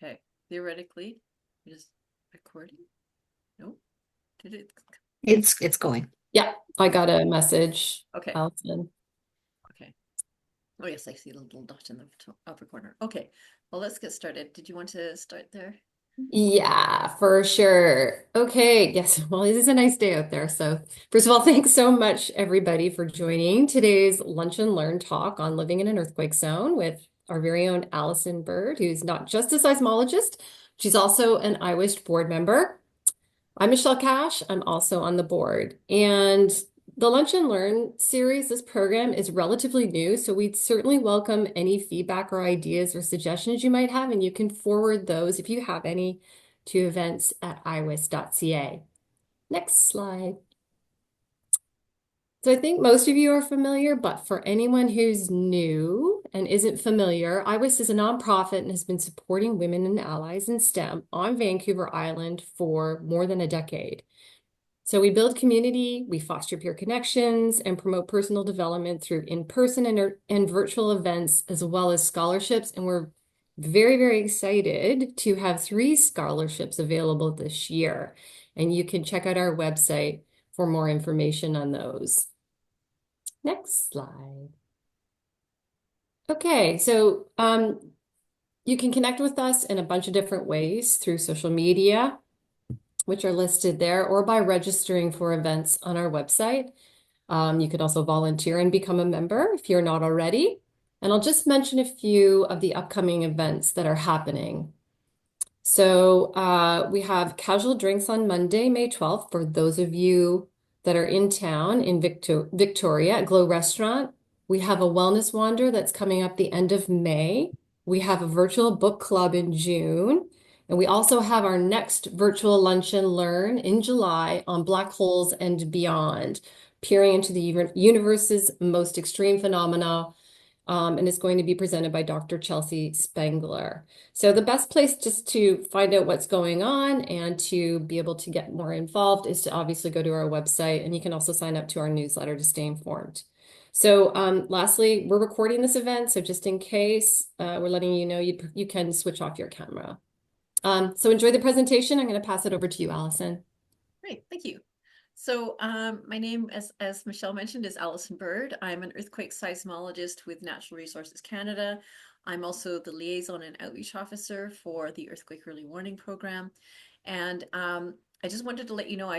Okay. Theoretically, is recording? No? Did it? It's going. Yeah, I got a message, Okay. Alison. Okay. Oh, yes, I see the little dot in the upper corner. Okay. Well, let's get started. Did you want to start there? Yeah, for sure. Okay, yes. Well, it is a nice day out there. So, first of all, thanks so much, everybody, for joining today's Lunch and Learn talk on living in an earthquake zone with our very own Alison Bird, who's not just a seismologist, she's also an IWISH board member. I'm Michelle Cash. I'm also on the board. And the Lunch and Learn series, this program is relatively new, so we'd certainly welcome any feedback or ideas or suggestions you might have, and you can forward those if you have any to events@iwis.ca. Next slide. So I think most of you are familiar, but for anyone who's new and isn't familiar, IWIS is a nonprofit and has been supporting women and allies in STEM on Vancouver Island for more than a decade. So we build community, we foster peer connections, and promote personal development through in-person and virtual events, as well as scholarships. And we're very, very excited to have 3 scholarships available this year. And you can check out our website for more information on those. Next slide. Okay, so you can connect with us in a bunch of different ways through social media, which are listed there, or by registering for events on our website. You could also volunteer and become a member if you're not already. And I'll just mention a few of the upcoming events that are happening. So we have casual drinks on Monday, May 12th, for those of you that are in town in Victoria at Glow Restaurant. We have a wellness wander that's coming up the end of May. We have a virtual book club in June. And we also have our next virtual lunch and learn in July on black holes and beyond, peering into the universe's most extreme phenomena. And it's going to be presented by Dr. Chelsea Spengler. So the best place just to find out what's going on and to be able to get more involved is to obviously go to our website, and you can also sign up to our newsletter to stay informed. So lastly, we're recording this event, so just in case, we're letting you know you can switch off your camera. So enjoy the presentation. I'm going to pass it over to you, Alison. Great, thank you. So my name, as Michelle mentioned, is Alison Bird. I'm an earthquake seismologist with Natural Resources Canada. I'm also the Liaison and Outreach Officer for the Earthquake Early Warning Program. And I just wanted to let you know,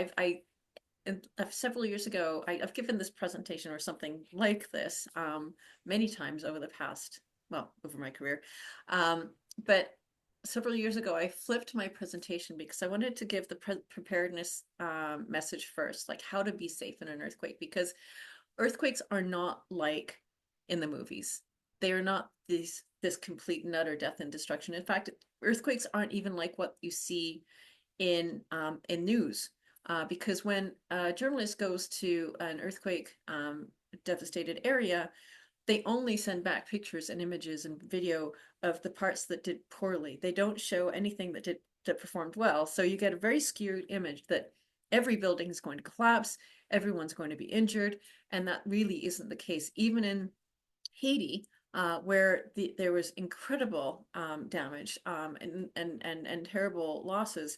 several years ago, I've given this presentation or something like this many times over the past, well, over my career. But several years ago, I flipped my presentation because I wanted to give the preparedness message first, like how to be safe in an earthquake, because earthquakes are not like in the movies. They are not this complete and utter death and destruction. In fact, earthquakes aren't even like what you see in news. Because when a journalist goes to an earthquake devastated area, they only send back pictures and images and video of the parts that did poorly. They don't show anything that performed well. So you get a very skewed image that every building is going to collapse, everyone's going to be injured, and that really isn't the case. Even in Haiti, where there was incredible damage and terrible losses,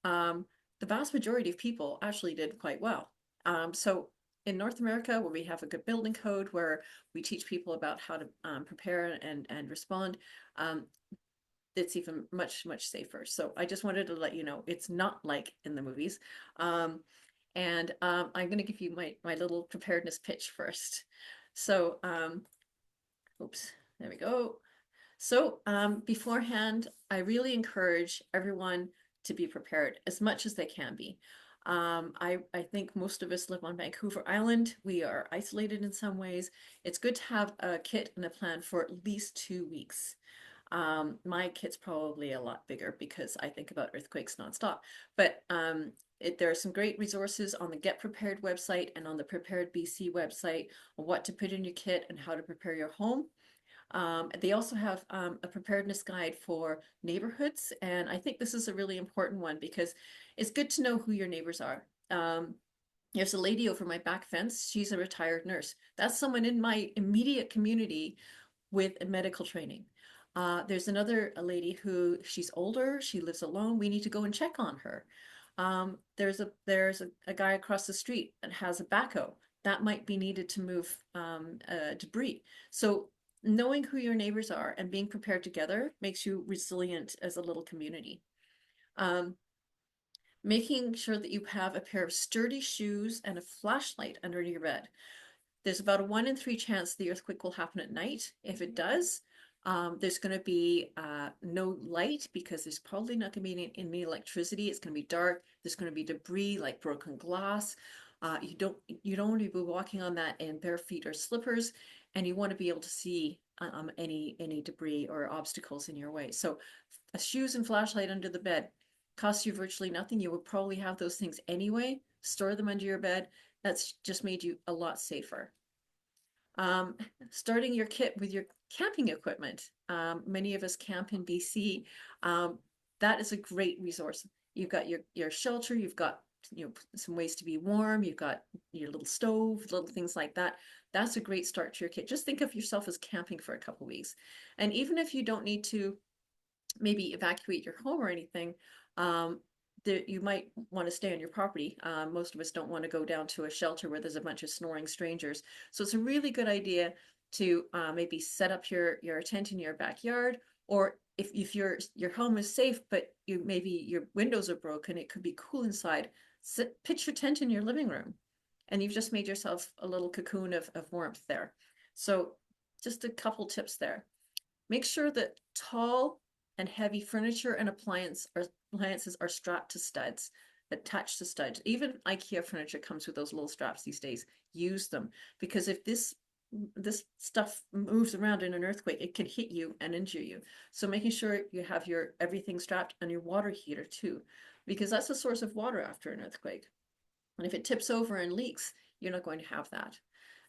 the vast majority of people actually did quite well. So in North America, where we have a good building code, where we teach people about how to prepare and respond, it's even much safer. So I just wanted to let you know it's not like in the movies. I'm going to give you my little preparedness pitch first. So oops, there we go. So beforehand, I really encourage everyone to be prepared as much as they can be. I think most of us live on Vancouver Island. We are isolated in some ways. It's good to have a kit and a plan for at least 2 weeks. My kit's probably a lot bigger because I think about earthquakes nonstop. But there are some great resources on the Get Prepared website and on the Prepared BC website on what to put in your kit and how to prepare your home. They also have a preparedness guide for neighborhoods, and I think this is a really important one because it's good to know who your neighbors are. There's a lady over my back fence. She's a retired nurse. That's someone in my immediate community with a medical training. There's another a lady who she's older, she lives alone. We need to go and check on her. There's a guy across the street that has a backhoe that might be needed to move debris. So knowing who your neighbors are and being prepared together makes you resilient as a little community. Um, Making sure that you have a pair of sturdy shoes and a flashlight under your bed. There's about a 1 in 3 chance the earthquake will happen at night. If it does, there's going to be no light because there's probably not going to be any electricity. It's going to be dark. There's going to be debris like broken glass. You don't want to be walking on that in bare feet or slippers, and you want to be able to see any debris or obstacles in your way. So, a shoes and flashlight under the bed costs you virtually nothing. You would probably have those things anyway. Store them under your bed. That's just made you a lot safer. Um, Starting your kit with your camping equipment. Many of us camp in BC. Um, that is a great resource. You've got your shelter, you've got some ways to be warm, you've got your little stove, little things like that. That's a great start to your kit. Just think of yourself as camping for a couple weeks. And even if you don't need to maybe evacuate your home or anything, um, you might want to stay on your property. Most of us don't want to go down to a shelter where there's a bunch of snoring strangers. So it's a really good idea to maybe set up your tent in your backyard, or if your home is safe, but maybe your windows are broken, it could be cool inside. Pitch your tent in your living room, and you've just made yourself a little cocoon of warmth there. So just a couple tips there. Make sure that tall and heavy furniture and appliances are strapped to studs, attached to studs. Even IKEA furniture comes with those little straps these days. Use them, because if this stuff moves around in an earthquake, it can hit you and injure you. So making sure you have your everything strapped and your water heater too, because that's a source of water after an earthquake. And if it tips over and leaks, you're not going to have that.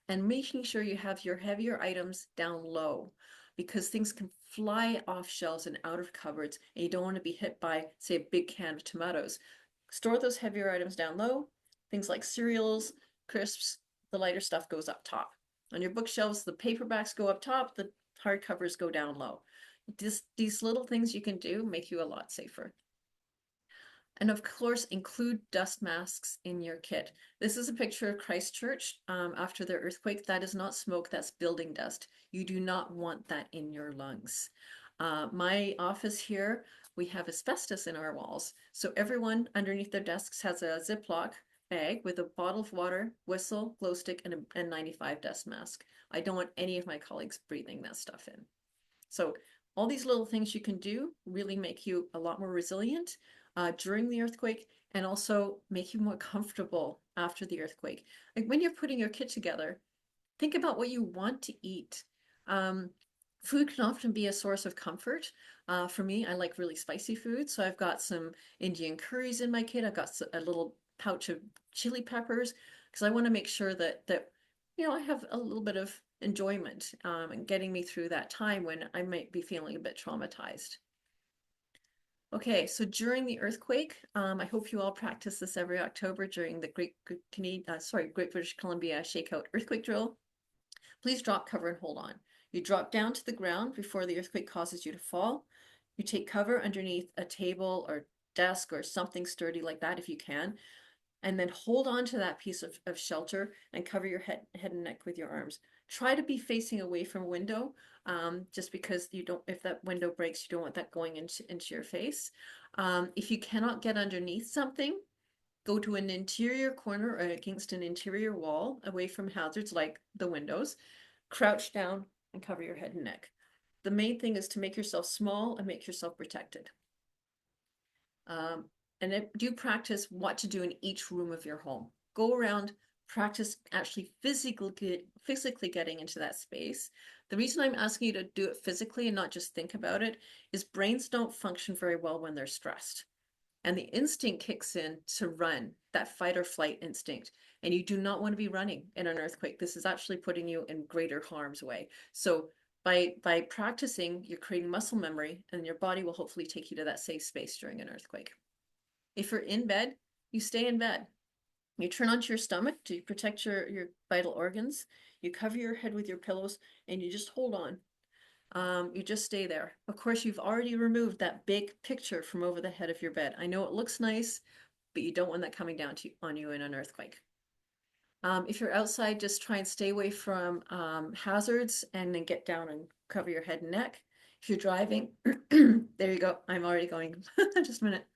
And making sure you have your heavier items down low, because things can fly off shelves and out of cupboards, and you don't want to be hit by, say, a big can of tomatoes. Store those heavier items down low. Things like cereals, crisps, the lighter stuff goes up top. On your bookshelves, the paperbacks go up top, the hardcovers go down low. These little things you can do make you a lot safer. And of course, include dust masks in your kit. This is a picture of Christchurch after the earthquake. That is not smoke, that's building dust. You do not want that in your lungs. My office here, we have asbestos in our walls. So everyone underneath their desks has a Ziploc bag with a bottle of water, whistle, glow stick, and a N95 dust mask. I don't want any of my colleagues breathing that stuff in. So all these little things you can do really make you a lot more resilient during the earthquake, and also make you more comfortable after the earthquake. Like when you're putting your kit together, think about what you want to eat. Um, Food can often be a source of comfort. For me, I like really spicy food, so I've got some Indian curries in my kit. I've got a little pouch of chili peppers because I want to make sure that I have a little bit of enjoyment and getting me through that time when I might be feeling a bit traumatized. Okay, so during the earthquake, I hope you all practice this every October during the Great British Columbia Shakeout Earthquake Drill. Please drop, cover, and hold on. You drop down to the ground before the earthquake causes you to fall. You take cover underneath a table or desk or something sturdy like that if you can, and then hold on to that piece of shelter and cover your head and neck with your arms. Try to be facing away from a window, just because you don't, if that window breaks, you don't want that going into your face. If you cannot get underneath something, go to an interior corner or against an interior wall away from hazards like the windows. Crouch down and cover your head and neck. The main thing is to make yourself small and make yourself protected. Um, and do practice what to do in each room of your home. Go around, practice actually physically getting into that space. The reason I'm asking you to do it physically and not just think about it is brains don't function very well when they're stressed. And the instinct kicks in to run, that fight or flight instinct. And you do not want to be running in an earthquake. This is actually putting you in greater harm's way. So by practicing, you're creating muscle memory, and your body will hopefully take you to that safe space during an earthquake. If you're in bed, you stay in bed. You turn onto your stomach to protect your vital organs. You cover your head with your pillows and you just hold on. You just stay there. Of course, you've already removed that big picture from over the head of your bed. I know it looks nice, but you don't want that coming down on you in an earthquake. If you're outside, just try and stay away from hazards and then get down and cover your head and neck. If you're driving, there you go. I'm already going. Just a minute.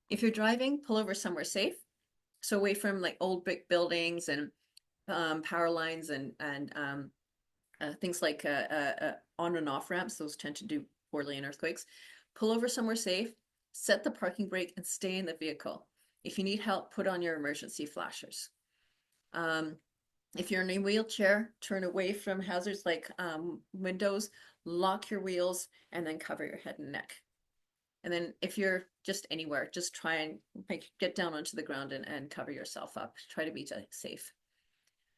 If you're driving, pull over somewhere safe. So away from like old brick buildings and power lines and things like on and off ramps. Those tend to do poorly in earthquakes. Pull over somewhere safe, set the parking brake, and stay in the vehicle. If you need help, put on your emergency flashers. Um, if you're in a wheelchair, turn away from hazards like windows, lock your wheels, and then cover your head and neck. And then if you're just anywhere, just try and get down onto the ground and cover yourself up. Try to be safe.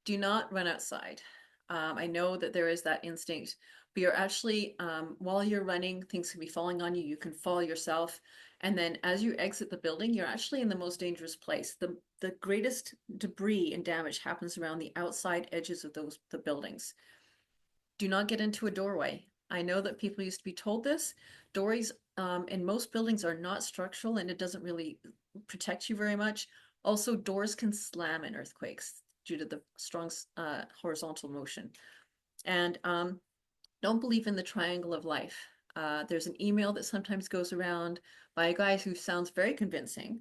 Do not run outside. I know that there is that instinct, but you're actually, while you're running, things can be falling on you. You can fall yourself. And then as you exit the building, you're actually in the most dangerous place. The greatest debris and damage happens around the outside edges of the buildings. Do not get into a doorway. I know that people used to be told this. Doorways in most buildings are not structural and it doesn't really protect you very much. Also, doors can slam in earthquakes due to the strong horizontal motion. And don't believe in the triangle of life. There's an email that sometimes goes around by a guy who sounds very convincing.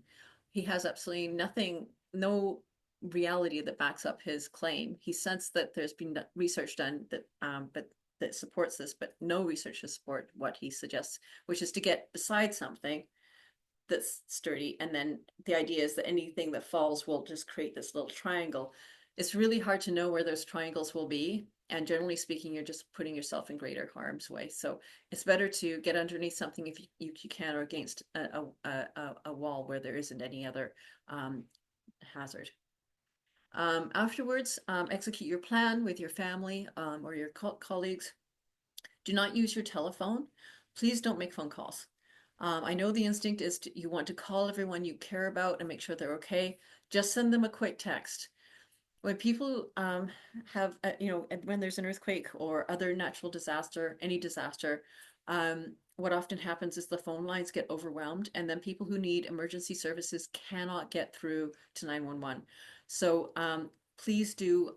He has absolutely nothing, no reality that backs up his claim. He sensed that there's been research done but that supports this, but no research to support what he suggests, which is to get beside something that's sturdy, and then the idea is that anything that falls will just create this little triangle. It's really hard to know where those triangles will be, and generally speaking, you're just putting yourself in greater harm's way. So it's better to get underneath something if you can, or against a wall where there isn't any other hazard. Afterwards, execute your plan with your family or your colleagues. Do not use your telephone. Please don't make phone calls. I know the instinct is you want to call everyone you care about and make sure they're okay. Just send them a quick text. When people when there's an earthquake or other natural disaster, any disaster, what often happens is the phone lines get overwhelmed, and then people who need emergency services cannot get through to 911. So please do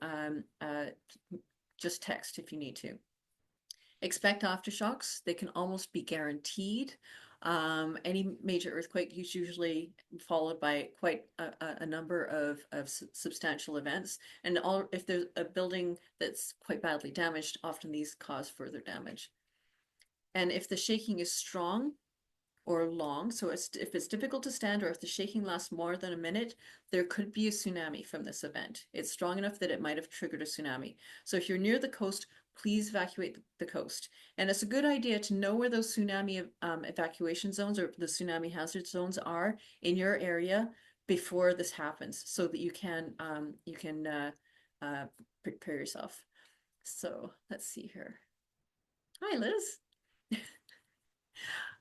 just text if you need to. Expect aftershocks. They can almost be guaranteed. Any major earthquake is usually followed by quite a number of substantial events. And if there's a building that's quite badly damaged, often these cause further damage. And if the shaking is strong or long, so if it's difficult to stand or if the shaking lasts more than a minute, there could be a tsunami from this event. It's strong enough that it might have triggered a tsunami. So if you're near the coast, please evacuate the coast. And it's a good idea to know where those tsunami evacuation zones or the tsunami hazard zones are in your area before this happens, so that you can prepare yourself. So let's see here. Hi, Liz.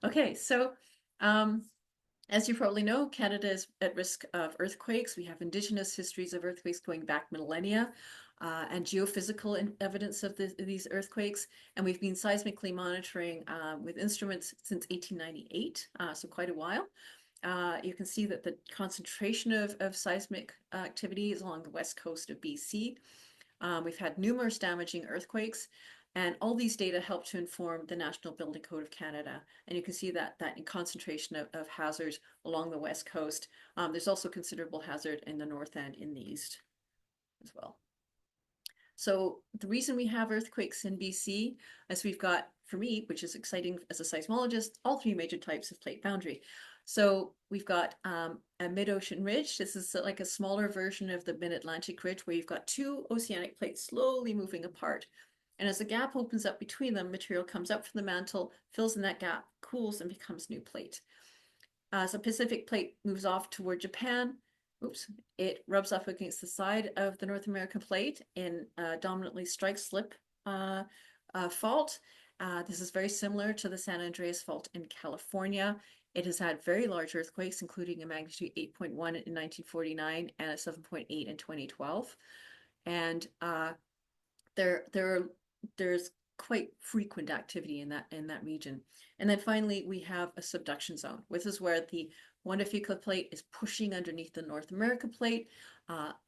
Okay, so as you probably know, Canada is at risk of earthquakes. We have Indigenous histories of earthquakes going back millennia, and geophysical evidence of these earthquakes. And we've been seismically monitoring with instruments since 1898, so quite a while. You can see that the concentration of seismic activity is along the west coast of BC. We've had numerous damaging earthquakes, and all these data help to inform the National Building Code of Canada. And you can see that concentration of hazards along the west coast. There's also considerable hazard in the north and in the east as well. So the reason we have earthquakes in BC is we've got, for me, which is exciting as a seismologist, all three major types of plate boundary. So we've got a mid-ocean ridge. This is like a smaller version of the mid-Atlantic ridge where you've got two oceanic plates slowly moving apart. And as the gap opens up between them, material comes up from the mantle, fills in that gap, cools, and becomes new plate. As the Pacific plate moves off toward Japan, it rubs up against the side of the North American plate in a dominantly strike-slip fault. This is very similar to the San Andreas Fault in California. It has had very large earthquakes, including a magnitude 8.1 in 1949 and a 7.8 in 2012. And there's quite frequent activity in that region. And then finally, we have a subduction zone. This is where the Juanifica plate is pushing underneath the North America plate.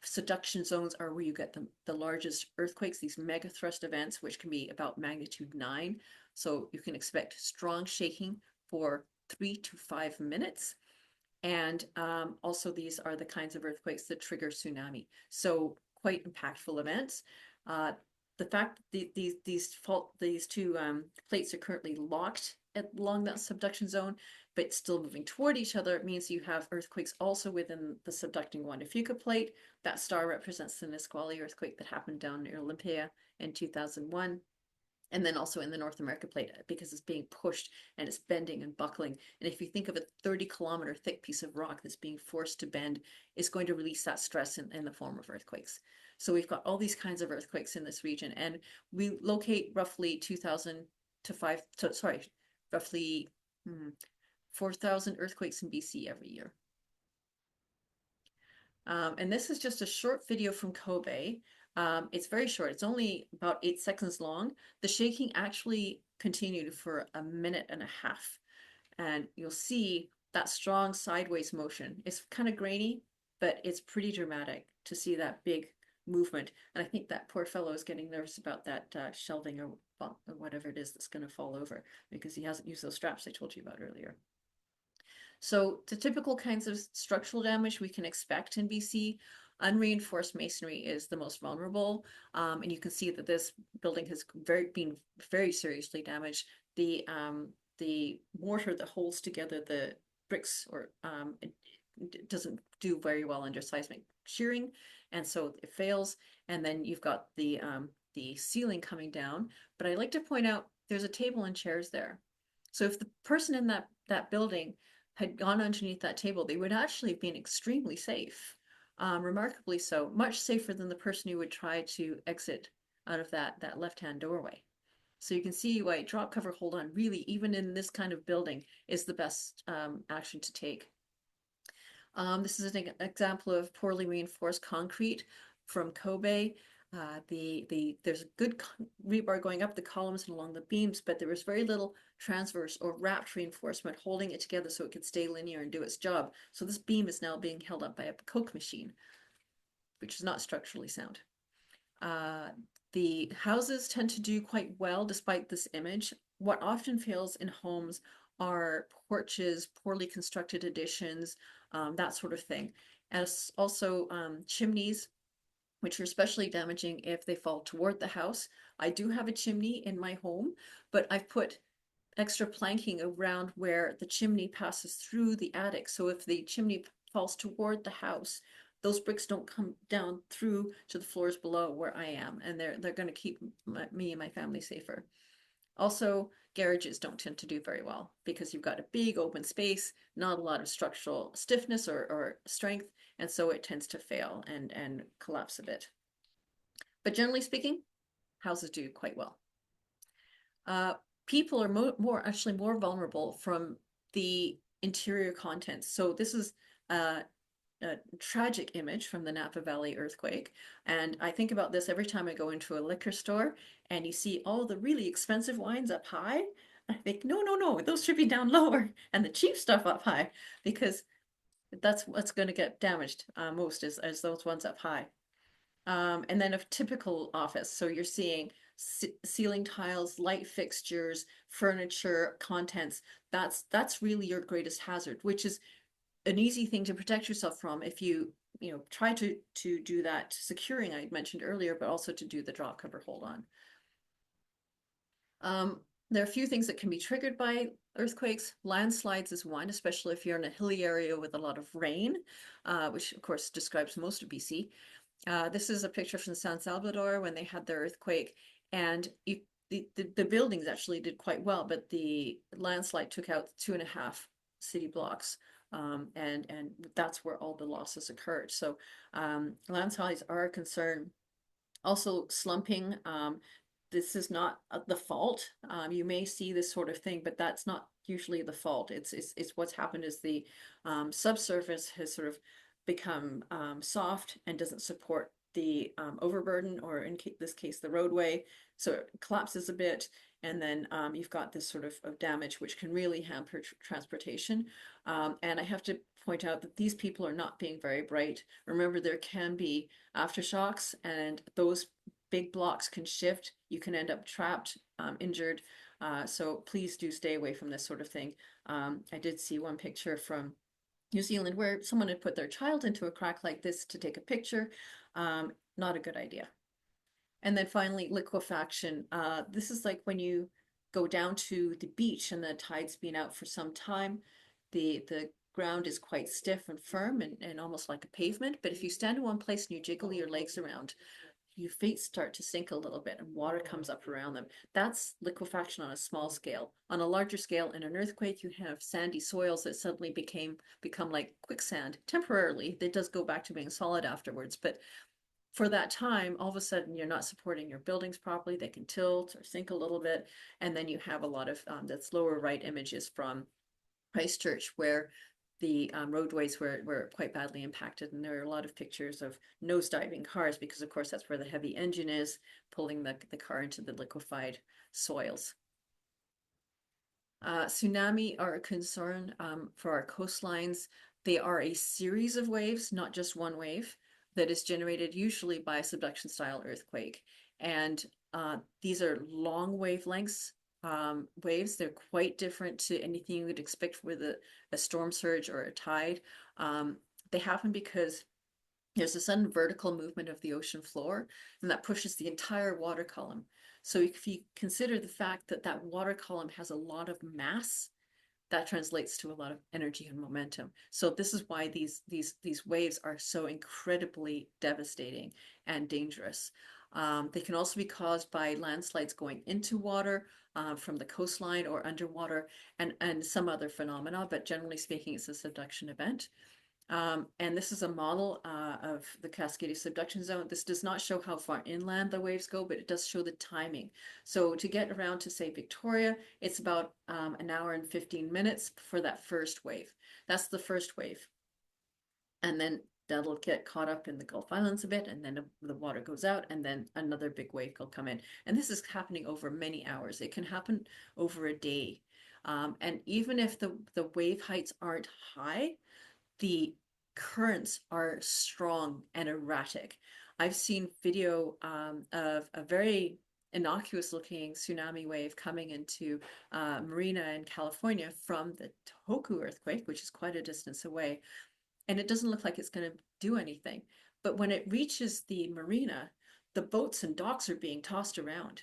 Subduction zones are where you get the largest earthquakes, these mega thrust events, which can be about magnitude 9. So you can expect strong shaking for 3 to 5 minutes. And also, these are the kinds of earthquakes that trigger tsunami. So quite impactful events. Uh, the fact that these two plates are currently locked along that subduction zone, but still moving toward each other, means you have earthquakes also within the subducting Juan de Fuca plate. That star represents the Nisqually earthquake that happened down near Olympia in 2001. And then also in the North America plate, because it's being pushed and it's bending and buckling. And if you think of a 30-kilometer thick piece of rock that's being forced to bend, it's going to release that stress in the form of earthquakes. So we've got all these kinds of earthquakes in this region, and we locate roughly 2,000 to 5, sorry, roughly 4,000 earthquakes in BC every year. And this is just a short video from Kobe. It's very short. It's only about 8 seconds long. The shaking actually continued for a minute and a half. And you'll see that strong sideways motion. It's kind of grainy, but it's pretty dramatic to see that big movement. And I think that poor fellow is getting nervous about that shelving or whatever it is that's going to fall over, because he hasn't used those straps I told you about earlier. So the typical kinds of structural damage we can expect in BC, unreinforced masonry is the most vulnerable. And you can see that this building has been very seriously damaged. The mortar that holds together the bricks it doesn't do very well under seismic shearing, and so it fails. And then you've got the ceiling coming down. But I like to point out there's a table and chairs there. So if the person in that building had gone underneath that table, they would actually have been extremely safe, remarkably so, much safer than the person who would try to exit out of that left-hand doorway. So you can see why drop, cover, hold on, really, even in this kind of building, is the best action to take. This is an example of poorly reinforced concrete from Kobe. There's a good rebar going up the columns and along the beams, but there was very little transverse or wrapped reinforcement holding it together so it could stay linear and do its job. So this beam is now being held up by a Coke machine, which is not structurally sound. The houses tend to do quite well despite this image. What often fails in homes are porches, poorly constructed additions, that sort of thing. As also chimneys, which are especially damaging if they fall toward the house. I do have a chimney in my home, but I've put extra planking around where the chimney passes through the attic. So if the chimney falls toward the house, those bricks don't come down through to the floors below where I am, and they're going to keep me and my family safer. Also, garages don't tend to do very well because you've got a big open space, not a lot of structural stiffness or strength, and so it tends to fail and collapse a bit. But generally speaking, houses do quite well. People are actually more vulnerable from the interior contents. So this is a tragic image from the Napa Valley earthquake. And I think about this every time I go into a liquor store and you see all the really expensive wines up high. I think, no, no, no, those should be down lower and the cheap stuff up high, because that's what's going to get damaged most as those ones up high. And then a typical office. So you're seeing ceiling tiles, light fixtures, furniture, contents. That's really your greatest hazard, which is an easy thing to protect yourself from if you try to do that securing I mentioned earlier, but also to do the drop, cover, hold on. There are a few things that can be triggered by earthquakes. Landslides is one, especially if you're in a hilly area with a lot of rain, which of course describes most of BC. This is a picture from San Salvador when they had their earthquake, and the buildings actually did quite well, but the landslide took out 2.5 city blocks, and that's where all the losses occurred. So landslides are a concern. Also, slumping. This is not the fault. You may see this sort of thing, but that's not usually the fault. It's what's happened is the subsurface has sort of become soft and doesn't support the overburden, or in this case, the roadway. So it collapses a bit, and then you've got this sort of damage which can really hamper transportation. And I have to point out that these people are not being very bright. Remember, there can be aftershocks, and those big blocks can shift. You can end up trapped, injured. So please do stay away from this sort of thing. I did see one picture from New Zealand where someone had put their child into a crack like this to take a picture. Not a good idea. And then finally, liquefaction. This is like when you go down to the beach and the tide's been out for some time. The ground is quite stiff and firm and almost like a pavement. But if you stand in one place and you jiggle your legs around, your feet start to sink a little bit and water comes up around them. That's liquefaction on a small scale. On a larger scale, in an earthquake, you have sandy soils that suddenly become like quicksand temporarily. It does go back to being solid afterwards, but for that time, all of a sudden you're not supporting your buildings properly. They can tilt or sink a little bit, and then you have a lot of that's lower right images from Christchurch, where the roadways were quite badly impacted, and there are a lot of pictures of nosediving cars because, of course, that's where the heavy engine is pulling the car into the liquefied soils. Tsunami are a concern for our coastlines. They are a series of waves, not just one wave, that is generated usually by a subduction style earthquake. And these are long wavelengths waves. They're quite different to anything you would expect with a storm surge or a tide. They happen because there's a sudden vertical movement of the ocean floor, and that pushes the entire water column. So if you consider the fact that that water column has a lot of mass, that translates to a lot of energy and momentum. So this is why these waves are so incredibly devastating and dangerous. They can also be caused by landslides going into water from the coastline or underwater, and some other phenomena, but generally speaking, it's a subduction event. And this is a model of the Cascadia subduction zone. This does not show how far inland the waves go, but it does show the timing. So to get around to, say, Victoria, it's about an hour and 15 minutes for that first wave. That's the first wave. And then that'll get caught up in the Gulf Islands a bit, and then the water goes out, and then another big wave will come in. And this is happening over many hours. It can happen over a day. And even if the wave heights aren't high, the currents are strong and erratic. I've seen video of a very innocuous looking tsunami wave coming into Marina in California from the Tohoku earthquake, which is quite a distance away. And it doesn't look like it's going to do anything. But when it reaches the marina, the boats and docks are being tossed around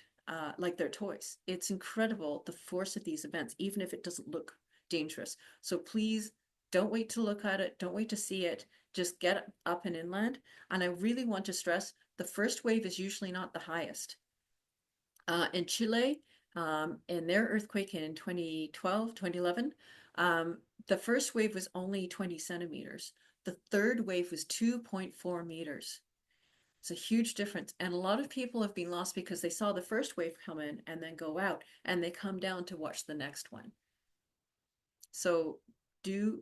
like they're toys. It's incredible the force of these events, even if it doesn't look dangerous. So please don't wait to look at it. Don't wait to see it. Just get up and inland. And I really want to stress the first wave is usually not the highest. In Chile, in their earthquake in 2012, 2011, the first wave was only 20 centimeters. The third wave was 2.4 meters. It's a huge difference. And a lot of people have been lost because they saw the first wave come in and then go out, and they come down to watch the next one. So do,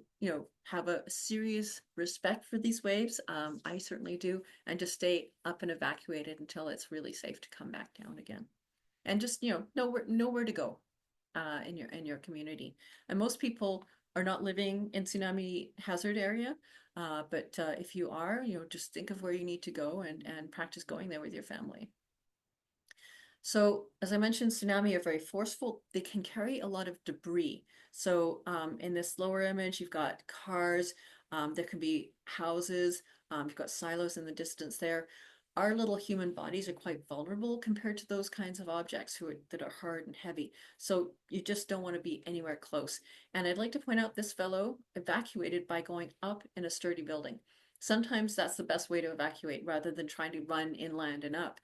have a serious respect for these waves. I certainly do. And just stay up and evacuated until it's really safe to come back down again. And just, know where to go in your community. And most people are not living in tsunami hazard area. But if you are, just think of where you need to go and practice going there with your family. So, as I mentioned, tsunami are very forceful. They can carry a lot of debris. So, in this lower image, you've got cars, there can be houses, you've got silos in the distance there. Our little human bodies are quite vulnerable compared to those kinds of objects that are hard and heavy. So, you just don't want to be anywhere close. And I'd like to point out this fellow evacuated by going up in a sturdy building. Sometimes that's the best way to evacuate rather than trying to run inland and up.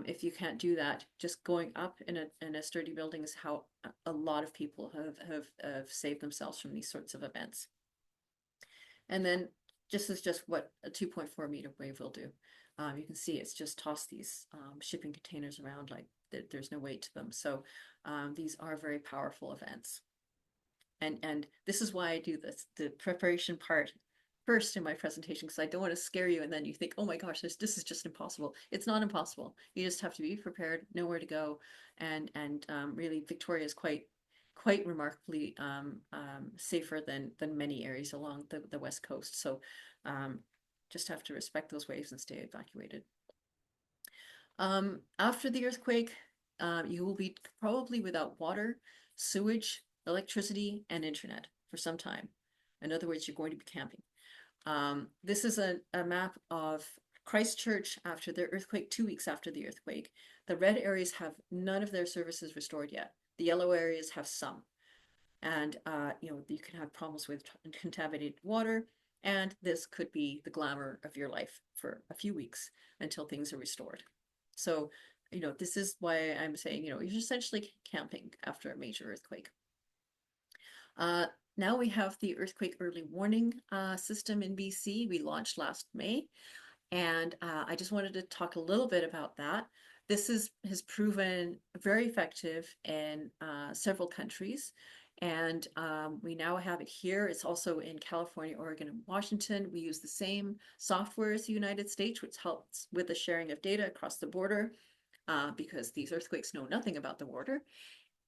If you can't do that, just going up in a sturdy building is how a lot of people have saved themselves from these sorts of events. And then just what a 2.4 meter wave will do. You can see it's just tossed these shipping containers around like there's no weight to them. So these are very powerful events. And this is why I do this. The preparation part first in my presentation because I don't want to scare you and then you think, oh my gosh, this is just impossible. It's not impossible. You just have to be prepared, know where to go, and really Victoria is quite remarkably safer than many areas along the west coast. So just have to respect those waves and stay evacuated. After the earthquake, you will be probably without water, sewage, electricity, and internet for some time. In other words, you're going to be camping. This is a map of Christchurch after the earthquake, 2 weeks after the earthquake. The red areas have none of their services restored yet. The yellow areas have some. And you can have problems with contaminated water, and this could be the glamour of your life for a few weeks until things are restored. So, this is why I'm saying, you're essentially camping after a major earthquake. Now we have the earthquake early warning system in BC. We launched last May, and I just wanted to talk a little bit about that. This has proven very effective in several countries, and we now have it here. It's also in California, Oregon, and Washington. We use the same software as the United States, which helps with the sharing of data across the border because these earthquakes know nothing about the border.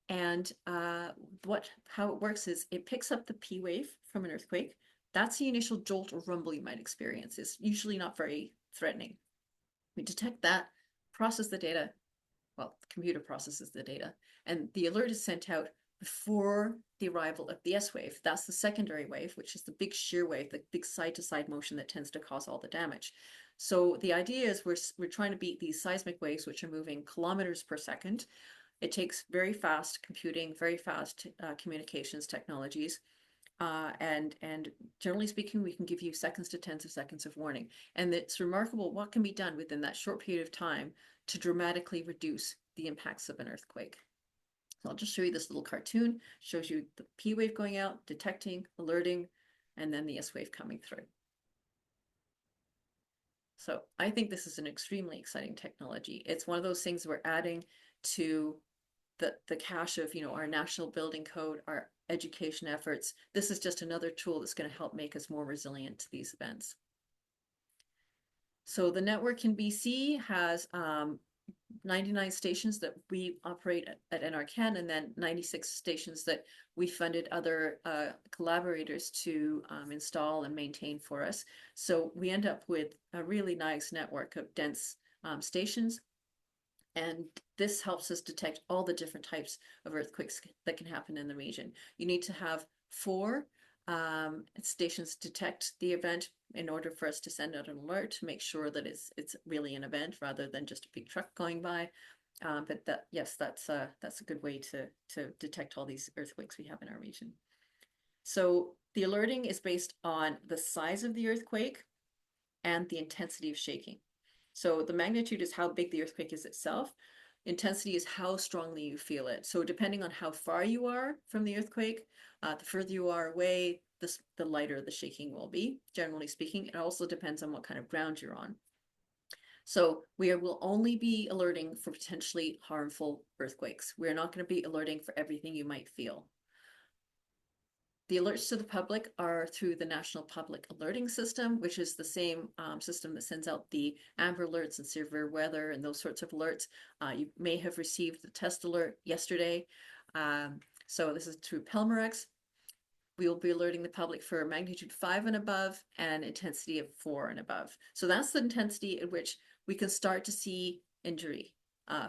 And how it works is it picks up the P wave from an earthquake. That's the initial jolt or rumble you might experience. It's usually not very threatening. We detect that, process the data. Well, the computer processes the data, and the alert is sent out before the arrival of the S wave. That's the secondary wave, which is the big shear wave, the big side-to-side motion that tends to cause all the damage. So the idea is we're trying to beat these seismic waves, which are moving kilometers per second. It takes very fast computing, very fast communications technologies. And generally speaking, we can give you seconds to tens of seconds of warning. And it's remarkable what can be done within that short period of time to dramatically reduce the impacts of an earthquake. So I'll just show you this little cartoon. Shows you the P wave going out, detecting, alerting, and then the S wave coming through. So I think this is an extremely exciting technology. It's one of those things we're adding to the cache of our national building code, our education efforts. This is just another tool that's going to help make us more resilient to these events. So the network in BC has 99 stations that we operate at NRCan, and then 96 stations that we funded other collaborators to install and maintain for us. So we end up with a really nice network of dense stations. And this helps us detect all the different types of earthquakes that can happen in the region. You need to have 4 stations detect the event in order for us to send out an alert to make sure that it's really an event rather than just a big truck going by. But that's a good way to detect all these earthquakes we have in our region. So the alerting is based on the size of the earthquake and the intensity of shaking. So the magnitude is how big the earthquake is itself. Intensity is how strongly you feel it. So depending on how far you are from the earthquake, the further you are away, the lighter the shaking will be, generally speaking. It also depends on what kind of ground you're on. So we will only be alerting for potentially harmful earthquakes. We're not going to be alerting for everything you might feel. The alerts to the public are through the National Public Alerting System, which is the same system that sends out the amber alerts and severe weather and those sorts of alerts. You may have received the test alert yesterday. So this is through Pelmorex. We will be alerting the public for magnitude 5 and above and intensity of 4 and above. So that's the intensity at which we can start to see injury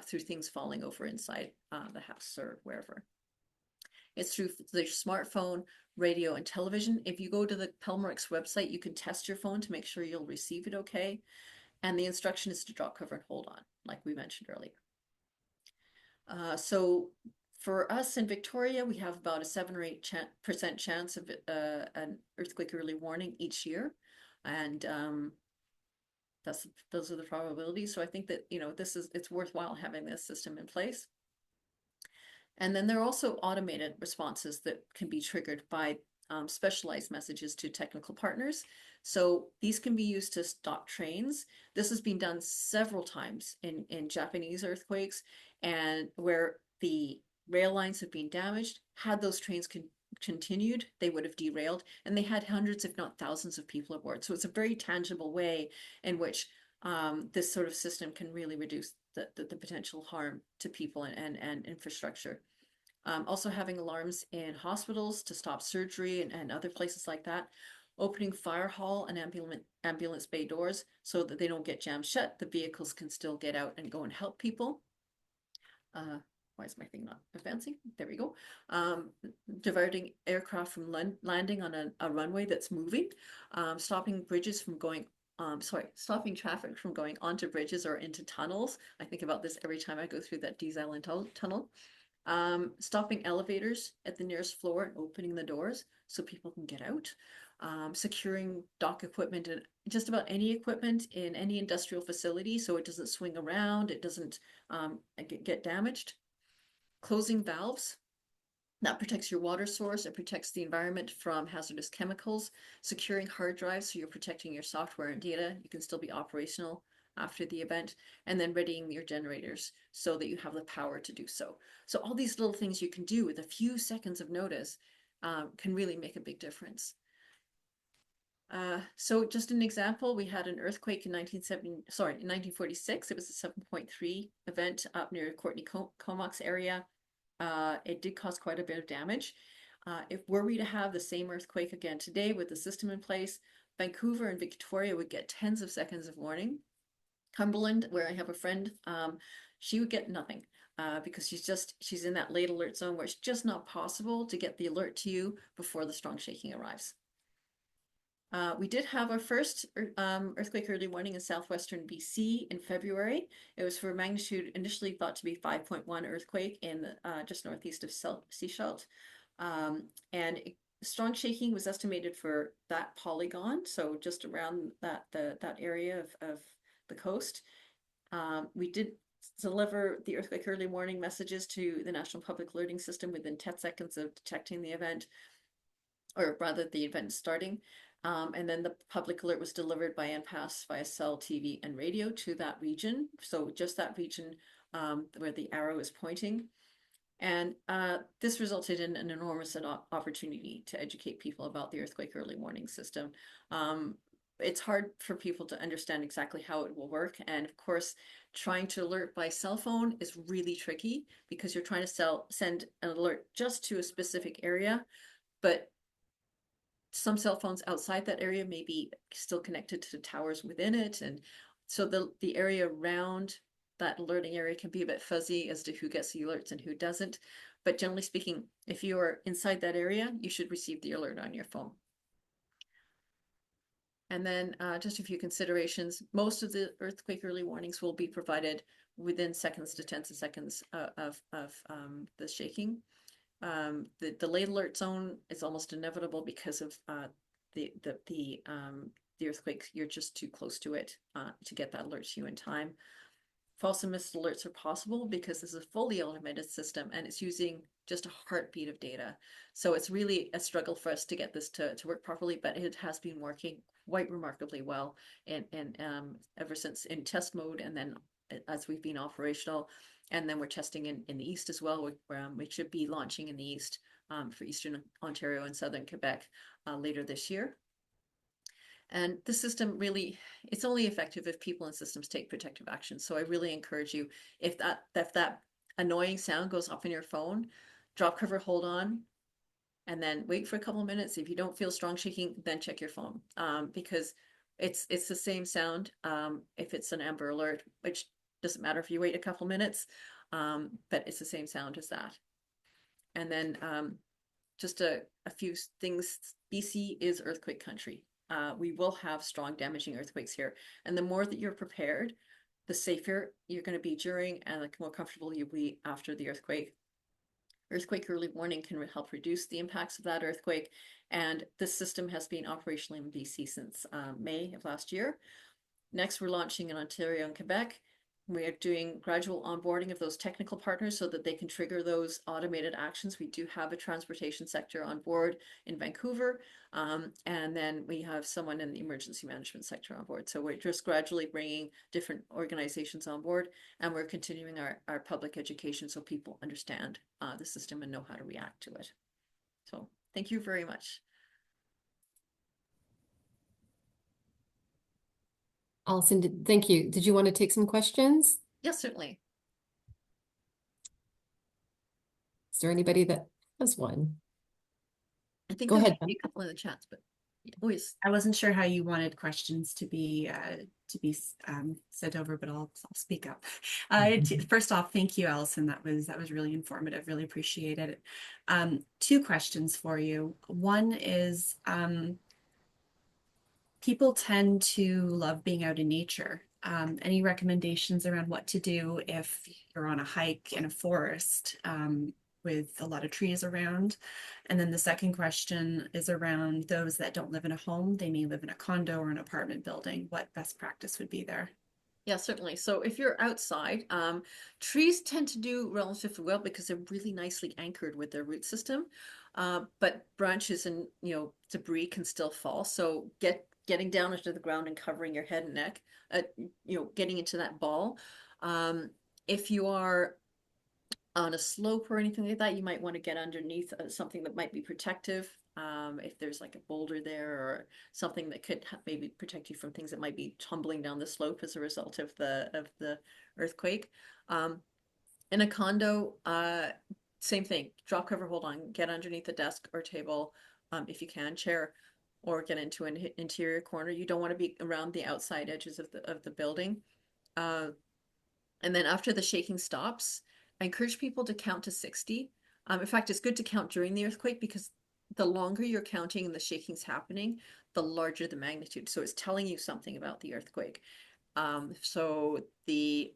through things falling over inside the house or wherever. It's through the smartphone, radio, and television. If you go to the Pelmorex website, you can test your phone to make sure you'll receive it okay. And the instruction is to drop, cover, and hold on, like we mentioned earlier. So for us in Victoria, we have about a 7 or 8% chance of an earthquake early warning each year. And those are the probabilities. So I think that, it's worthwhile having this system in place. And then there are also automated responses that can be triggered by specialized messages to technical partners. So these can be used to stop trains. This has been done several times in Japanese earthquakes, and where the rail lines have been damaged, had those trains continued, they would have derailed, and they had hundreds, if not thousands, of people aboard. So it's a very tangible way in which this sort of system can really reduce the potential harm to people and infrastructure. Also having alarms in hospitals to stop surgery and other places like that. Opening fire hall and ambulance bay doors so that they don't get jammed shut. The vehicles can still get out and go and help people. Why is my thing not advancing? There we go. Diverting aircraft from landing on a runway that's moving. Stopping bridges from going stopping traffic from going onto bridges or into tunnels. I think about this every time I go through that Dees Island tunnel. Stopping elevators at the nearest floor and opening the doors so people can get out. Securing dock equipment and just about any equipment in any industrial facility so it doesn't swing around, it doesn't get damaged. Closing valves. That protects your water source. It protects the environment from hazardous chemicals. Securing hard drives so you're protecting your software and data. You can still be operational after the event. And then readying your generators so that you have the power to do so. So all these little things you can do with a few seconds of notice can really make a big difference. So just an example, we had an earthquake in 1946. It was a 7.3 event up near Courtney Comox area. It did cause quite a bit of damage. If were we to have the same earthquake again today with the system in place, Vancouver and Victoria would get tens of seconds of warning. Cumberland, where I have a friend, she would get nothing because she's in that late alert zone where it's just not possible to get the alert to you before the strong shaking arrives. We did have our first earthquake early warning in southwestern BC in February. It was for magnitude initially thought to be 5.1 earthquake in just northeast of Sechelt. And strong shaking was estimated for that polygon, so just around that area of the coast. We did deliver the earthquake early warning messages to the National Public Alerting System within 10 seconds of detecting the event, or rather the event starting. And then the public alert was delivered by NPAS via cell, TV, and radio to that region. So just that region where the arrow is pointing. And this resulted in an enormous opportunity to educate people about the earthquake early warning system. It's hard for people to understand exactly how it will work. And of course, trying to alert by cell phone is really tricky because you're trying to send an alert just to a specific area, but some cell phones outside that area may be still connected to towers within it. And so the area around that alerting area can be a bit fuzzy as to who gets the alerts and who doesn't. But generally speaking, if you are inside that area, you should receive the alert on your phone. And then just a few considerations. Most of the earthquake early warnings will be provided within seconds to tens of seconds of the shaking. The late alert zone is almost inevitable because of the earthquake. You're just too close to it to get that alert to you in time. False and missed alerts are possible because this is a fully automated system and it's using just a heartbeat of data. So it's really a struggle for us to get this to work properly, but it has been working quite remarkably well and ever since in test mode and then as we've been operational. And then we're testing in the East as well. We should be launching in the East for Eastern Ontario and Southern Quebec later this year. And the system really, it's only effective if people and systems take protective action. So I really encourage you, if that annoying sound goes off in your phone, drop cover, hold on, and then wait for a couple of minutes. If you don't feel strong shaking, then check your phone because it's the same sound if it's an Amber Alert, which doesn't matter if you wait a couple minutes, but it's the same sound as that. And then just a few things. BC is earthquake country. We will have strong damaging earthquakes here. And the more that you're prepared, the safer you're going to be during and the more comfortable you'll be after the earthquake. Earthquake early warning can help reduce the impacts of that earthquake. And this system has been operational in BC since May of last year. Next, we're launching in Ontario and Quebec. We are doing gradual onboarding of those technical partners so that they can trigger those automated actions. We do have a transportation sector on board in Vancouver, and then we have someone in the emergency management sector on board. So we're just gradually bringing different organizations on board, and we're continuing our public education so people understand the system and know how to react to it. So Thank you very much. Allison, thank you. Did you want to take some questions? Yes, certainly. Is there anybody that has one? I think Go there ahead, might be Jen. a couple in the chats, but yeah, always. I wasn't sure how you wanted questions to be sent over, but I'll speak up. First off, thank you, Allison. That was really informative. Really appreciate it. Two questions for you. One is people tend to love being out in nature. Any recommendations around what to do if you're on a hike in a forest with a lot of trees around? And then the second question is around those that don't live in a home. They may live in a condo or an apartment building. What best practice would be there? Yeah, certainly. So if you're outside, trees tend to do relatively well because they're really nicely anchored with their root system. But branches and debris can still fall. So getting down into the ground and covering your head and neck, getting into that ball. If you are on a slope or anything like that, you might want to get underneath something that might be protective. If there's like a boulder there or something that could maybe protect you from things that might be tumbling down the slope as a result of the earthquake. In a condo, same thing. Drop cover, hold on, get underneath the desk or table, if you can, chair, or get into an interior corner. You don't want to be around the outside edges of the building. Uh, and then after the shaking stops, I encourage people to count to 60. In fact, it's good to count during the earthquake because the longer you're counting and the shaking's happening, the larger the magnitude. So it's telling you something about the earthquake. So the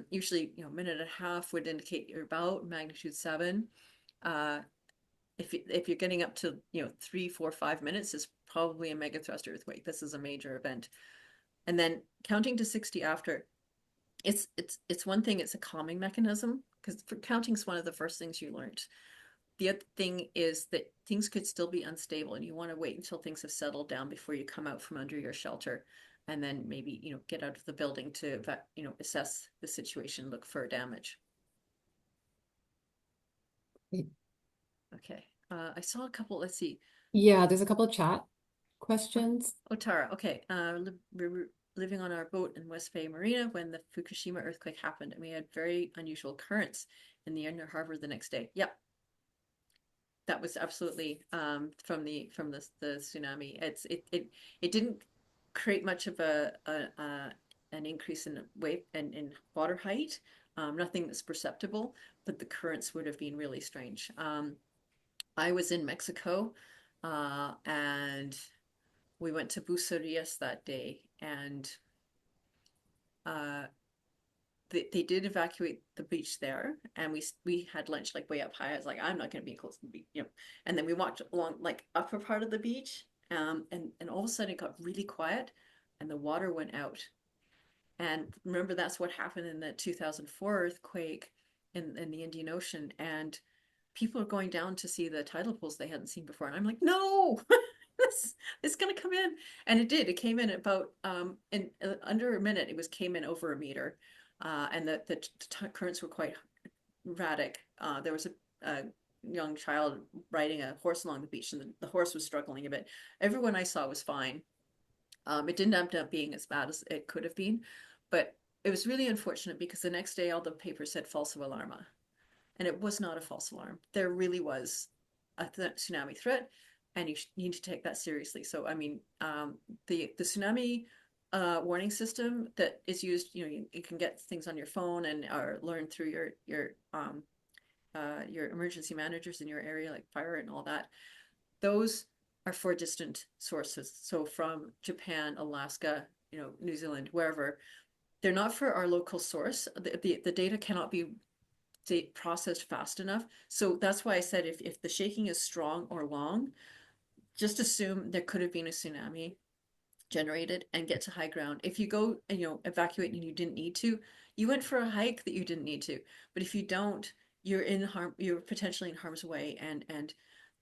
usually minute and a half would indicate you're about magnitude 7. Uh, if you're getting up to 3, 4, 5 minutes, is probably a megathrust earthquake. This is a major event. And then counting to 60 after, it's one thing, it's a calming mechanism because counting is one of the first things you learned. The other thing is that things could still be unstable and you want to wait until things have settled down before you come out from under your shelter and then maybe get out of the building to assess the situation, look for damage. Okay. I saw a couple, let's see. Yeah, there's a couple of chat questions. Oh, Tara, okay. We were living on our boat in West Bay Marina when the Fukushima earthquake happened, and we had very unusual currents in the inner harbor the next day. Yep, that was absolutely from the tsunami. It didn't create much of an increase in wave and in water height. Nothing that's perceptible, but the currents would have been really strange. I was in Mexico, and we went to Bucerias that day, and uh, they did evacuate the beach there, and we had lunch like way up high. I was like, I'm not going to be close to the beach. And then we walked along like upper part of the beach, and all of a sudden it got really quiet, and the water went out. And remember, that's what happened in the 2004 earthquake in the Indian Ocean, and people are going down to see the tidal pools they hadn't seen before, and I'm like, no. This it's gonna come in, and it did. It came in about in under a minute. Came in over a meter, and the currents were quite erratic. There was a young child riding a horse along the beach, and the horse was struggling a bit. Everyone I saw was fine. It didn't end up being as bad as it could have been, but it was really unfortunate because the next day all the papers said false alarma, and it was not a false alarm. There really was a tsunami threat, and you need to take that seriously. So, I mean, the tsunami warning system that is used, you can get things on your phone and or learn through your emergency managers in your area, like fire and all that. Those are for distant sources. So from Japan, Alaska, New Zealand, wherever. They're not for our local source. The data cannot be processed fast enough. So that's why I said if the shaking is strong or long, just assume there could have been a tsunami generated and get to high ground. If you go and evacuate and you didn't need to, you went for a hike that you didn't need to. But if you don't, you're potentially in harm's way. And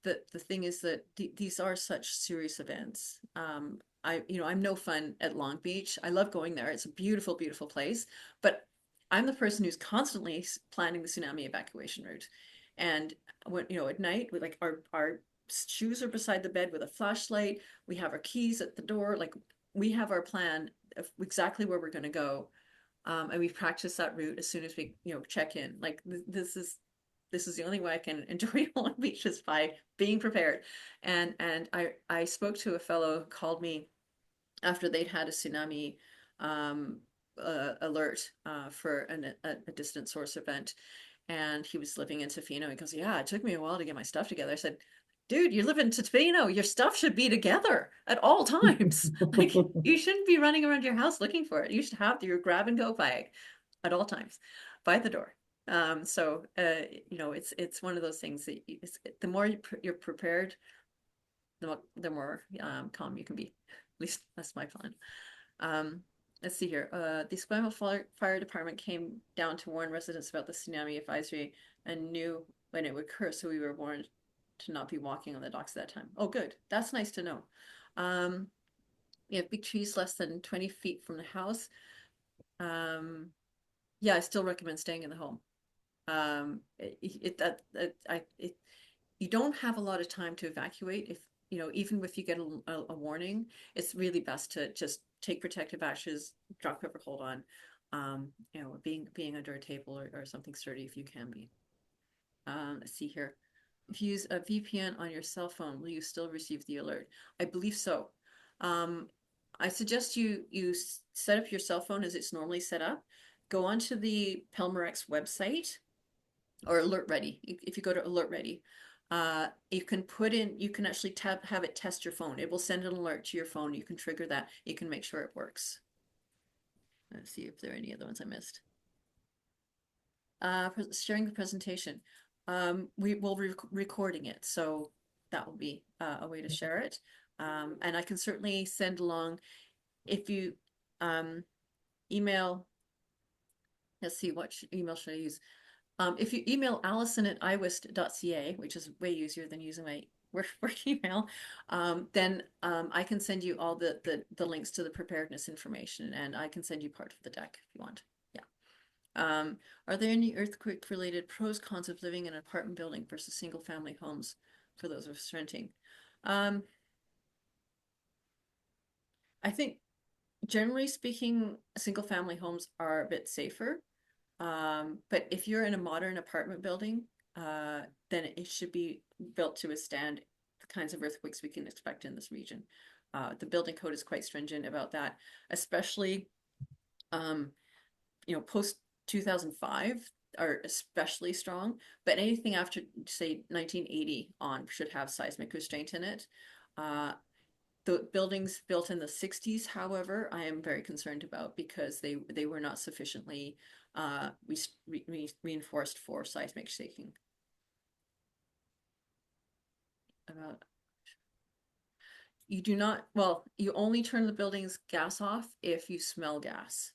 the thing is that these are such serious events. I'm no fun at Long Beach. I love going there. It's a beautiful, beautiful place. But I'm the person who's constantly planning the tsunami evacuation route. And when at night, with like our shoes are beside the bed with a flashlight. We have our keys at the door. Like we have our plan of exactly where we're going to go. And we've practiced that route as soon as we, check in. Like this is the only way I can enjoy Long Beach is by being prepared. And I spoke to a fellow who called me after they'd had a tsunami alert for a distant source event, and he was living in Tofino. He goes, "Yeah, it took me a while to get my stuff together." I said, "Dude, you live in Tofino. Your stuff should be together at all times. Like you shouldn't be running around your house looking for it. You should have your grab and go bag at all times by the door." So it's one of those things that the more you're prepared, the more calm you can be. At least that's my plan. Let's see here. The Esquimalt Fire Department came down to warn residents about the tsunami advisory and knew when it would occur, so we were warned to not be walking on the docks at that time. Oh, good. That's nice to know. You have big trees less than 20 feet from the house. Yeah, I still recommend staying in the home. You don't have a lot of time to evacuate if even if you get a warning, it's really best to just take protective actions, drop cover, hold on, being under a table or something sturdy if you can be. Let's see here. If you use a VPN on your cell phone, will you still receive the alert? I believe so. I suggest you set up your cell phone as it's normally set up. Go onto the Pelmerex website or Alert Ready. If you go to Alert Ready, you can actually have it test your phone. It will send an alert to your phone. You can trigger that. You can make sure it works. Let's see if there are any other ones I missed. Sharing the presentation. We will be recording it, so that will be a way to share it. And I can certainly send along if you email. Let's see, what email should I use? If you email alison@iwist.ca, which is way easier than using my work email, then I can send you all the links to the preparedness information, and I can send you part of the deck if you want. Yeah. Are there any earthquake-related pros, cons of living in an apartment building versus single-family homes for those of us renting? I think generally speaking, single-family homes are a bit safer. But if you're in a modern apartment building, then it should be built to withstand the kinds of earthquakes we can expect in this region. The building code is quite stringent about that, especially, post 2005 are especially strong, but anything after, say, 1980 on should have seismic restraint in it. The buildings built in the 60s, however, I am very concerned about because they were not sufficiently reinforced for seismic shaking. You do not, well, you only turn the building's gas off if you smell gas.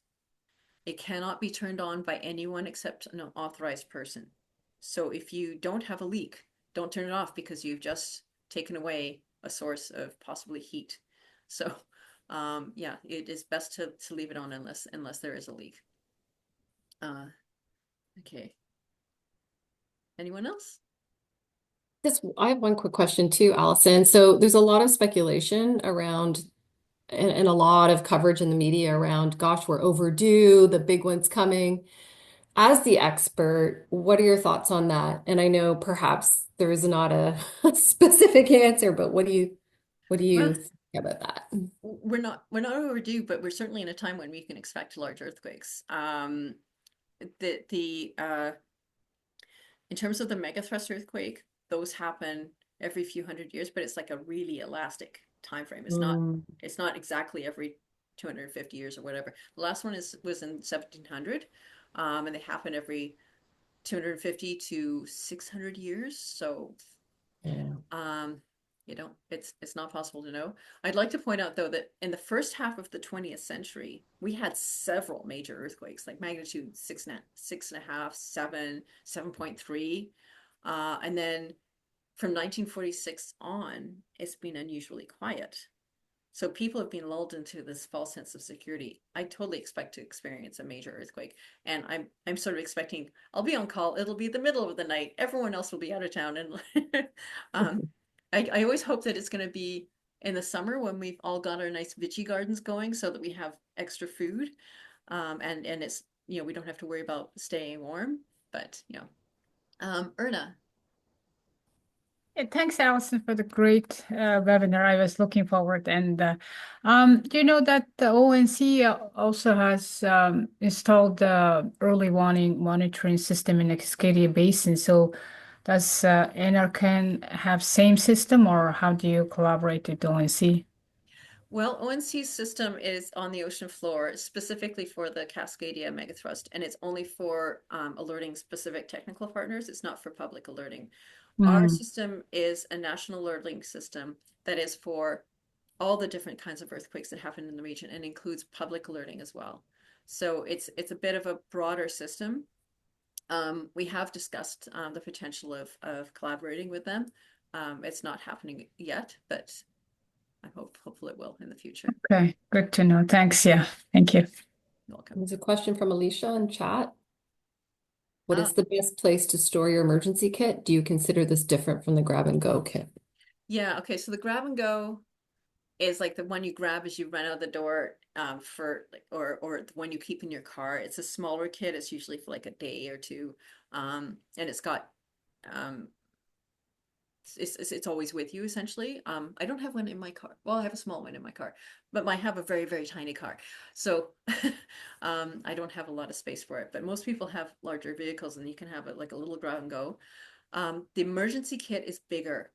It cannot be turned on by anyone except an authorized person. So if you don't have a leak, don't turn it off because you've just taken away a source of possibly heat. So yeah, it is best to leave it on unless there is a leak. Okay. Anyone else? I have one quick question too, Allison. So there's a lot of speculation around and a lot of coverage in the media around, gosh, we're overdue, the big one's coming. As the expert, what are your thoughts on that? And I know perhaps there is not a specific answer, but what do you Well, think about that? we're not overdue, but we're certainly in a time when we can expect large earthquakes. In terms of the megathrust earthquake, those happen every few hundred years, but it's like a really elastic time frame. Mm, It's not exactly every 250 years or whatever. The last one was in 1700, and they happen every 250 to 600 years. So yeah. it's not possible to know. I'd like to point out though that in the first half of the 20th century, we had several major earthquakes, like magnitude six and a half, 7.3. And then from 1946 on, it's been unusually quiet. So people have been lulled into this false sense of security. I totally expect to experience a major earthquake, and I'm sort of expecting I'll be on call. It'll be the middle of the night. Everyone else will be out of town, and I always hope that it's going to be in the summer when we've all got our nice veggie gardens going so that we have extra food. And it's, we don't have to worry about staying warm, but, Erna. Thanks, Alison, for the great webinar. I was looking forward. And do you know that the ONC also has installed the early warning monitoring system in the Cascadia Basin? So does NRCan have same system, or how do you collaborate with the ONC? Well, ONC's system is on the ocean floor specifically for the Cascadia megathrust, and it's only for alerting specific technical partners. It's not for public alerting. Our Mm, system is a national alerting system that is for all the different kinds of earthquakes that happen in the region and includes public alerting as well. So it's a bit of a broader system. We have discussed the potential of collaborating with them. It's not happening yet, but I hopefully it will in the future. okay, good to know. Thanks. Yeah, thank you. You're welcome. There's a question from Alicia in chat. What Ah, is the best place to store your emergency kit? Do you consider this different from the grab and go kit? yeah, okay. So the grab and go is like the one you grab as you run out the door for like or the one you keep in your car. It's a smaller kit. It's usually for like a day or two. And it's got um it's always with you essentially. I don't have one in my car. Well, I have a small one in my car, but I have a very, very tiny car. So I don't have a lot of space for it. But most people have larger vehicles and you can have it like a little grab and go. The emergency kit is bigger.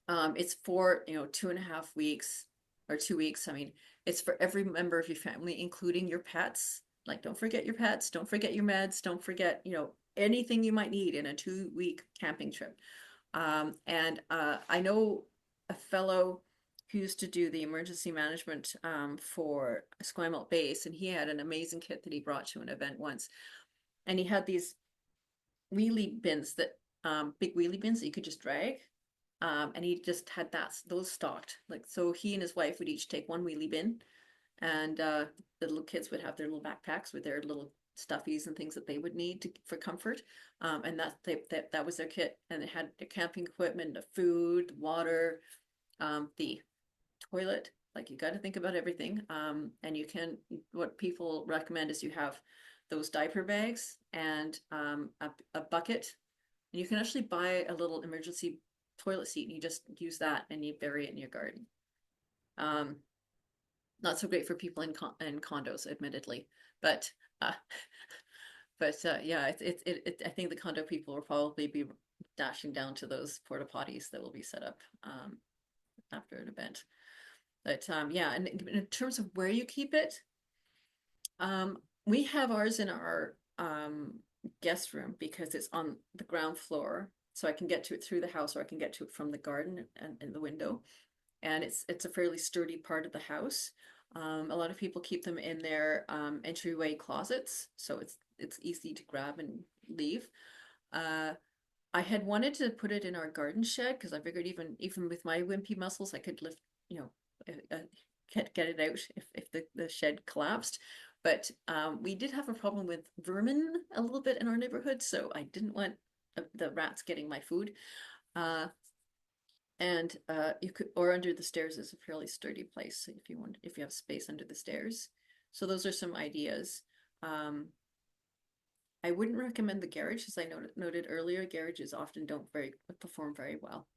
It's for, 2.5 weeks or 2 weeks. I mean, it's for every member of your family, including your pets. Like, don't forget your pets, don't forget your meds, don't forget, anything you might need in a 2-week camping trip. And I know a fellow who used to do the emergency management for Esquimalt Base, and he had an amazing kit that he brought to an event once. And he had these wheelie bins that big wheelie bins that you could just drag. And he just had those stocked. Like so he and his wife would each take one wheelie bin and the little kids would have their little backpacks with their little stuffies and things that they would need for comfort. And that was their kit. And it had the camping equipment, the food, water, the toilet. Like you got to think about everything. And what people recommend is you have those diaper bags and a bucket. And you can actually buy a little emergency toilet seat and you just use that and you bury it in your garden. Um, Not so great for people in condos, admittedly, but uh, yeah, I think the condo people will probably be dashing down to those porta potties that will be set up after an event. But yeah, and in terms of where you keep it, we have ours in our guest room because it's on the ground floor, so I can get to it through the house or I can get to it from the garden and in the window. And it's a fairly sturdy part of the house. A lot of people keep them in their entryway closets, so it's easy to grab and leave. Uh, I had wanted to put it in our garden shed because I figured even with my wimpy muscles, I could lift, get it out if the shed collapsed. But we did have a problem with vermin a little bit in our neighborhood, so I didn't want the rats getting my food. Uh, and you could, or under the stairs is a fairly sturdy place if you have space under the stairs. So those are some ideas. I wouldn't recommend the garage, as I noted earlier. Garages often don't perform very well.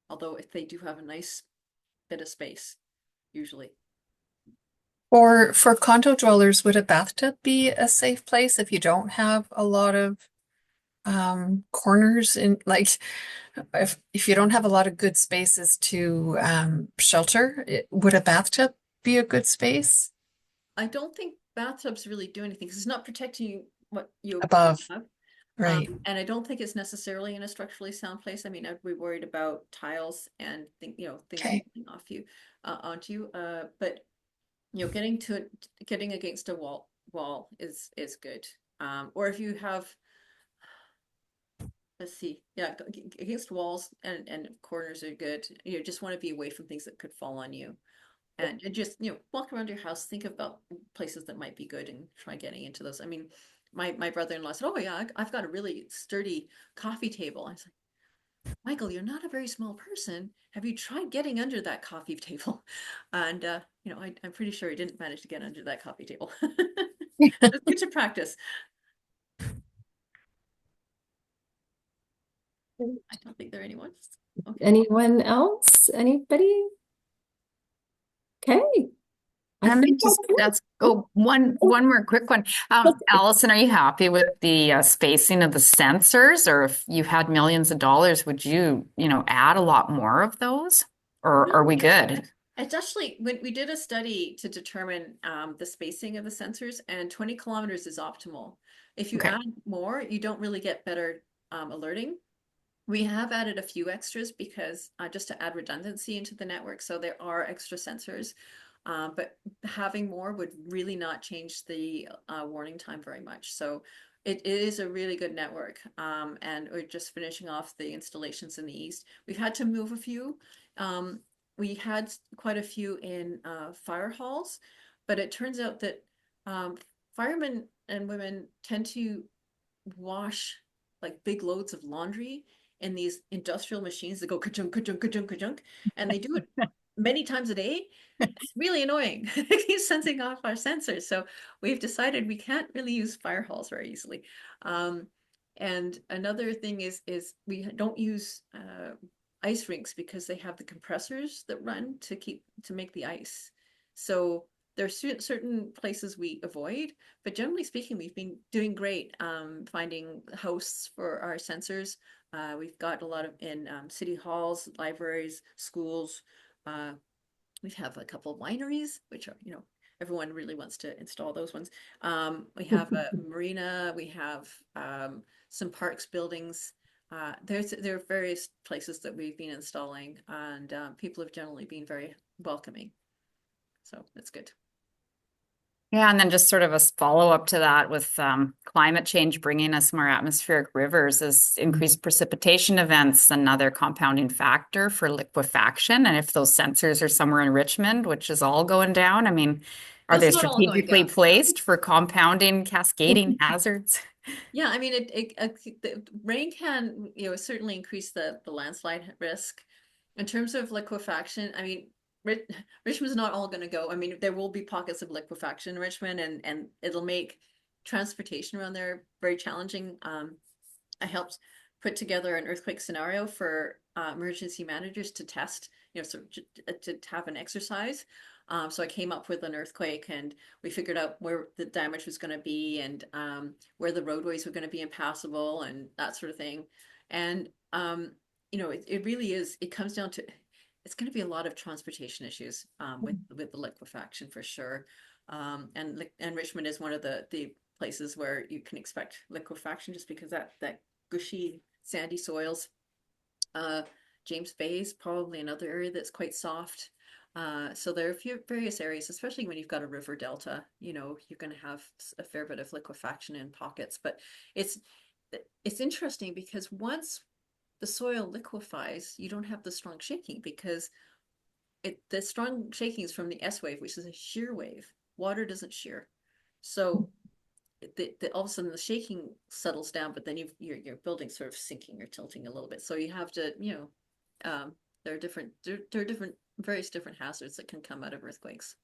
Although if they do have a nice bit of space, usually. Or for condo dwellers, would a bathtub be a safe place if you don't have a lot of corners in like if you don't have a lot of good spaces to shelter, would a bathtub be a good space I don't think bathtubs really do anything because it's not protecting you what you already above? have. Right. And I don't think it's necessarily in a structurally sound place. I mean, I'd be worried about tiles and things Okay. falling off you, onto you. But getting against a wall is good. Or if you have, let's see, yeah, against walls and corners are good. You just want to be away from things that could fall on you. And just, walk around your house, think about places that might be good and try getting into those. I mean, my brother-in-law said, "Oh yeah, I've got a really sturdy coffee table." I was like, Michael, you're not a very small person. Have you tried getting under that coffee table? And I'm pretty sure he didn't manage to get under that coffee table. It's good to practice. I don't think there are anyone. Okay. Anyone else? Anybody? Okay. I And then think just that's one more quick one. Allison, are you happy with the spacing of the sensors, or if you had millions of dollars, would you, add a lot more of those, or are we good? It's actually, when we did a study to determine the spacing of the sensors, and 20 kilometers is optimal. If you Okay. add more, you don't really get better alerting. We have added a few extras because just to add redundancy into the network. So there are extra sensors, but having more would really not change the warning time very much. So it is a really good network. And we're just finishing off the installations in the east. We've had to move a few. We had quite a few in fire halls, but it turns out that firemen and women tend to wash like big loads of laundry in these industrial machines that go ka-chunk, ka-chunk, ka-chunk, ka-chunk, and they do it many times a day. It's really annoying. It keeps sensing off our sensors. So we've decided we can't really use fire halls very easily. And another thing is we don't use ice rinks because they have the compressors that run to make the ice. So there are certain places we avoid, but generally speaking, we've been doing great finding hosts for our sensors. We've got a lot of in city halls, libraries, schools. We have a couple of wineries, which are, everyone really wants to install those ones. We have a marina, we have some parks buildings. There are various places that we've been installing, and people have generally been very welcoming. So that's good. Yeah, and then just sort of a follow-up to that with climate change bringing us more atmospheric rivers is increased precipitation events, another compounding factor for liquefaction. And if those sensors are somewhere in Richmond, which is all going down, I mean, are Well, they it's not all going strategically down. placed for compounding, cascading hazards? Yeah, I mean, the rain can, certainly increase the landslide risk. In terms of liquefaction, I mean, Richmond's not all going to go. I mean, there will be pockets of liquefaction in Richmond, and it'll make transportation around there very challenging. I helped put together an earthquake scenario for emergency managers to test, to have an exercise. So I came up with an earthquake, and we figured out where the damage was going to be, and where the roadways were going to be impassable, and that sort of thing. And it really is. It comes down to it's going to be a lot of transportation issues with the liquefaction for sure. And Richmond is one of the places where you can expect liquefaction just because that gushy sandy soils. James Bay is probably another area that's quite soft. So there are a few various areas, especially when you've got a river delta, you're going to have a fair bit of liquefaction in pockets. But it's interesting because once the soil liquefies, you don't have the strong shaking because the strong shaking is from the S wave, which is a shear wave. Water doesn't shear. So all of a sudden the shaking settles down, but then your building's sort of sinking or tilting a little bit. So you have to, there are various different hazards that can come out of earthquakes.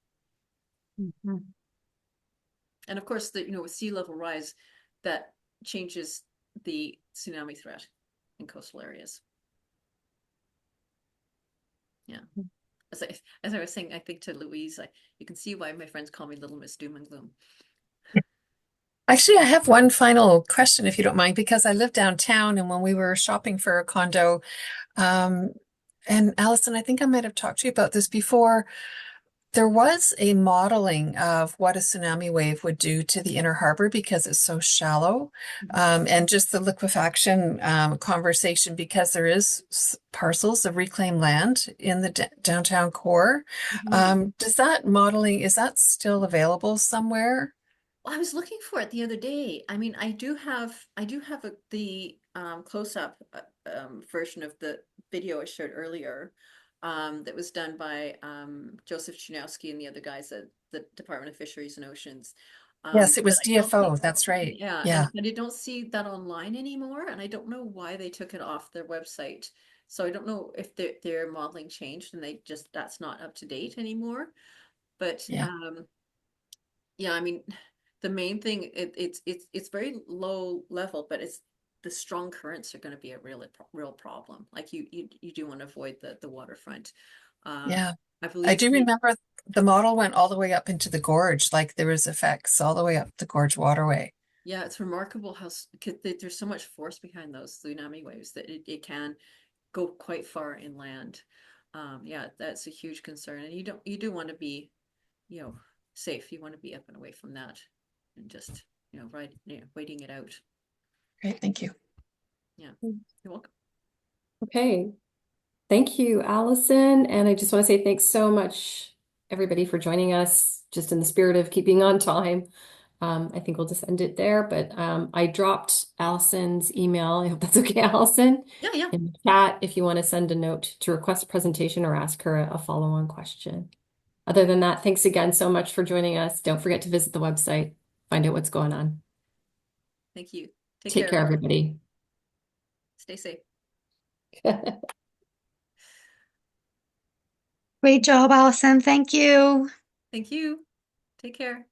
Mhm. And of course, with sea level rise, that changes the tsunami threat in coastal areas. Yeah. As I was saying, I think to Louise, you can see why my friends call me Little Miss Doom and Gloom. Actually, I have one final question, if you don't mind, because I live downtown, and when we were shopping for a condo, um, and Allison, I think I might have talked to you about this before. There was a modeling of what a tsunami wave would do to the inner harbor because it's so shallow, and just the liquefaction conversation because there is parcels of reclaimed land in the downtown core. Does that modeling, is that still available somewhere? Well, I was looking for it the other day. I mean, I do have the close-up version of the video I showed earlier, that was done by Joseph Chunowski and the other guys at the Department of Fisheries and Oceans. Yes, it But was I don't see, DFO. That's right. yeah, Yeah. and I don't see that online anymore, and I don't know why they took it off their website. So I don't know if their modeling changed and they just that's not up to date anymore. But Yeah. yeah, I mean, the main thing it's very low level, but it's the strong currents are going to be a real problem. Like you do want to avoid the waterfront. Um, Yeah. I I believe do remember the model went all the way up into the gorge, like there was effects all the way up the gorge waterway. yeah, it's remarkable how there's so much force behind those tsunami waves that it can go quite far inland. Yeah, that's a huge concern, and you do want to be, you know, safe. You want to be up and away from that, and just waiting it out. Great, thank you. Yeah, you're welcome. Okay. Thank you, Allison. And I just want to say thanks so much, everybody, for joining us, just in the spirit of keeping on time. I think we'll just end it there, but I dropped Allison's email. I hope that's okay, Allison, Yeah, yeah. in the chat if you want to send a note to request a presentation or ask her a follow-on question. Other than that, thanks again so much for joining us. Don't forget to visit the website, find out what's going on. Thank you. Take Take care. care, everybody. Stay safe. Great job, Allison. Thank you. Thank you. Take care.